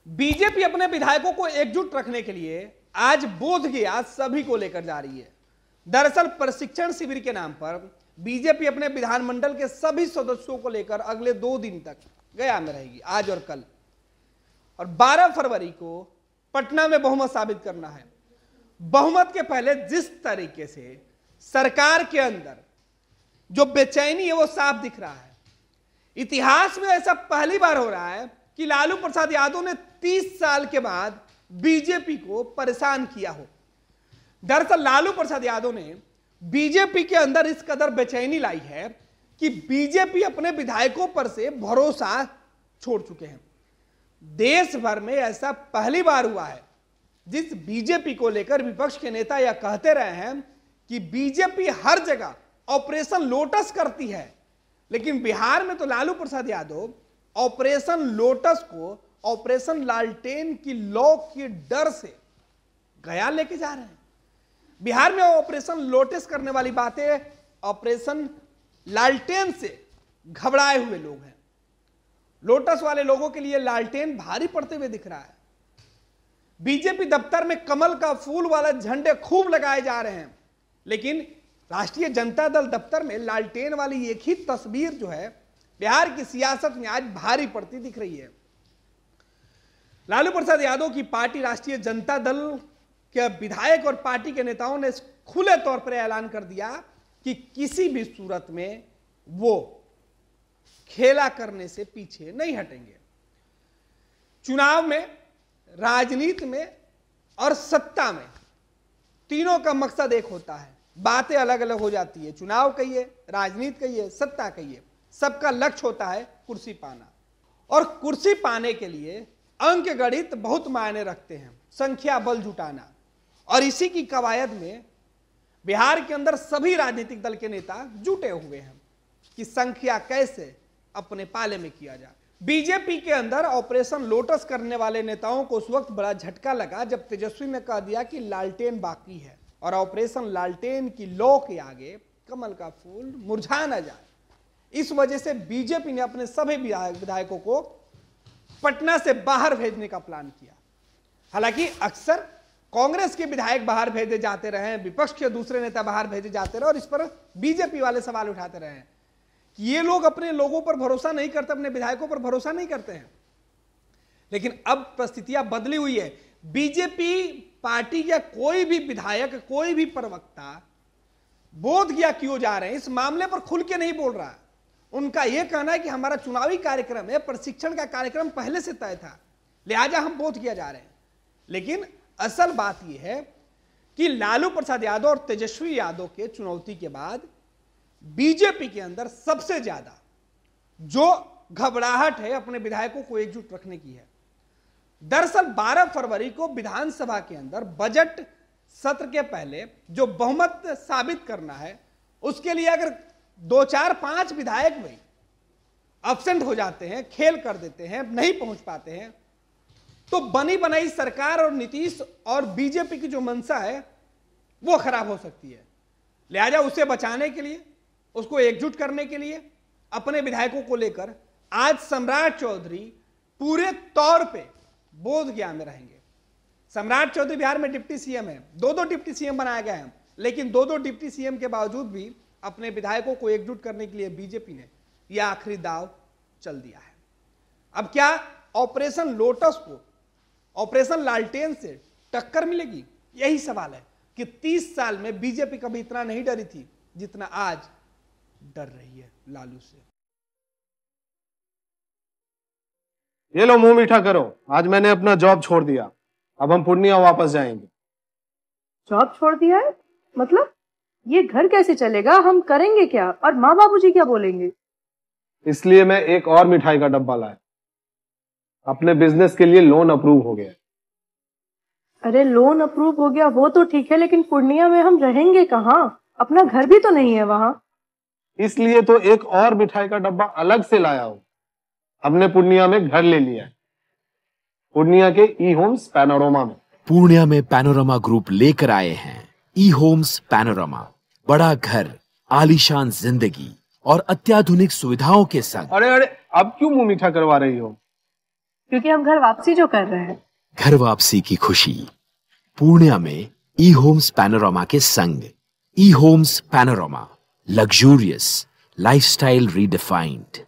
BJP अपने विधायकों को एकजुट रखने के लिए आज बोधगया सभी को लेकर जा रही है। दरअसल प्रशिक्षण शिविर के नाम पर बीजेपी अपने विधानमंडल के सभी सदस्यों को लेकर अगले 2 दिन तक गया में रहेगी, आज और कल। और 12 फरवरी को पटना में बहुमत साबित करना है। बहुमत के पहले जिस तरीके से सरकार के अंदर जो बेचैनी है वो साफ दिख रहा है। इतिहास में ऐसा पहली बार हो रहा है कि लालू प्रसाद यादव ने 30 साल के बाद बीजेपी को परेशान किया हो। दरअसल लालू प्रसाद यादव ने बीजेपी के अंदर इस कदर बेचैनी लाई है कि बीजेपी अपने विधायकों पर से भरोसा छोड़ चुके हैं। देश भर में ऐसा पहली बार हुआ है। जिस बीजेपी को लेकर विपक्ष के नेता यह कहते रहे हैं कि बीजेपी हर जगह ऑपरेशन लोटस करती है, लेकिन बिहार में तो लालू प्रसाद यादव ऑपरेशन लोटस को ऑपरेशन लालटेन की लौ के डर से गया लेके जा रहे हैं। बिहार में ऑपरेशन लोटस करने वाली बातें ऑपरेशन लालटेन से घबराए हुए लोग हैं। लोटस वाले लोगों के लिए लालटेन भारी पड़ते हुए दिख रहा है। बीजेपी दफ्तर में कमल का फूल वाला झंडे खूब लगाए जा रहे हैं, लेकिन राष्ट्रीय जनता दल दफ्तर में लालटेन वाली एक ही तस्वीर जो है बिहार की सियासत में आज भारी पड़ती दिख रही है। लालू प्रसाद यादव की पार्टी राष्ट्रीय जनता दल के विधायक और पार्टी के नेताओं ने खुले तौर पर ऐलान कर दिया कि किसी भी सूरत में वो खेला करने से पीछे नहीं हटेंगे। चुनाव में, राजनीति में और सत्ता में तीनों का मकसद एक होता है। बातें अलग अलग हो जाती है। चुनाव कहिए, राजनीति कहिए, सत्ता कहिए, सबका लक्ष्य होता है कुर्सी पाना। और कुर्सी पाने के लिए अंक गणित बहुत मायने रखते हैं, संख्या बल जुटाना। और इसी की कवायद में बिहार के अंदर सभी राजनीतिक दल के नेता जुटे हुए हैं कि संख्या कैसे अपने पाले में किया जाए। बीजेपी के अंदर ऑपरेशन लोटस करने वाले नेताओं को उस वक्त बड़ा झटका लगा जब तेजस्वी ने कह दिया कि लालटेन बाकी है और ऑपरेशन लालटेन की लौ के आगे कमल का फूल मुरझा न जाए। इस वजह से बीजेपी ने अपने सभी विधायकों को पटना से बाहर भेजने का प्लान किया। हालांकि अक्सर कांग्रेस के विधायक बाहर भेजे जाते रहे, विपक्ष के दूसरे नेता बाहर भेजे जाते रहे और इस पर बीजेपी वाले सवाल उठाते रहे कि ये लोग अपने लोगों पर भरोसा नहीं करते, अपने विधायकों पर भरोसा नहीं करते हैं। लेकिन अब परिस्थितियां बदली हुई है। बीजेपी पार्टी या कोई भी विधायक, कोई भी प्रवक्ता बोधगया क्यों जा रहे हैं इस मामले पर खुल के नहीं बोल रहा है। उनका यह कहना है कि हमारा चुनावी कार्यक्रम है, प्रशिक्षण का कार्यक्रम पहले से तय था, लिहाजा हम बोधगया जा रहे हैं। लेकिन असल बात यह है कि लालू प्रसाद यादव और तेजस्वी यादव के चुनौती के बाद बीजेपी के अंदर सबसे ज्यादा जो घबराहट है अपने विधायकों को एकजुट रखने की है। दरअसल 12 फरवरी को विधानसभा के अंदर बजट सत्र के पहले जो बहुमत साबित करना है, उसके लिए अगर 2, 4, 5 विधायक भी अब्सेंट हो जाते हैं, खेल कर देते हैं, नहीं पहुंच पाते हैं, तो बनी बनाई सरकार और नीतीश और बीजेपी की जो मंशा है वो खराब हो सकती है। लिहाजा उसे बचाने के लिए, उसको एकजुट करने के लिए अपने विधायकों को लेकर आज सम्राट चौधरी पूरे तौर पे बोधगया में रहेंगे। सम्राट चौधरी बिहार में डिप्टी सीएम है, 2 डिप्टी सीएम बनाए गए हैं, लेकिन 2 डिप्टी सीएम के बावजूद भी अपने विधायकों को एकजुट करने के लिए बीजेपी ने यह आखिरी दाव चल दिया है। अब क्या ऑपरेशन लोटस को ऑपरेशन लालटेन से टक्कर मिलेगी? यही सवाल है कि 30 साल में बीजेपी कभी इतना नहीं डरी थी जितना आज डर रही है लालू से। ये लो, मुंह मीठा करो। आज मैंने अपना जॉब छोड़ दिया, अब हम पूर्णिया वापस जाएंगे। जॉब छोड़ दिया है? मतलब ये घर कैसे चलेगा? हम करेंगे क्या? और माँ बाबूजी क्या बोलेंगे? इसलिए मैं एक और मिठाई का डब्बा लाया। अपने बिजनेस के लिए लोन अप्रूव हो गया। अरे लोन अप्रूव हो गया वो तो ठीक है, लेकिन पूर्णिया में हम रहेंगे कहाँ? अपना घर भी तो नहीं है वहां। इसलिए तो एक और मिठाई का डब्बा अलग से लाया हूं। हमने पूर्णिया में घर ले लिया है, पूर्णिया के ई होम्स पैनोरमा में। पूर्णिया में पैनोरमा ग्रुप लेकर आए हैं ई होम्स पैनोरमा। बड़ा घर, आलीशान जिंदगी और अत्याधुनिक सुविधाओं के संग। अरे अब क्यों मुंह मीठा करवा रही हो? क्योंकि हम घर वापसी जो कर रहे हैं। घर वापसी की खुशी पूर्णिया में ई होम्स पैनोरामा के संग। ई homes panorama, luxurious lifestyle redefined.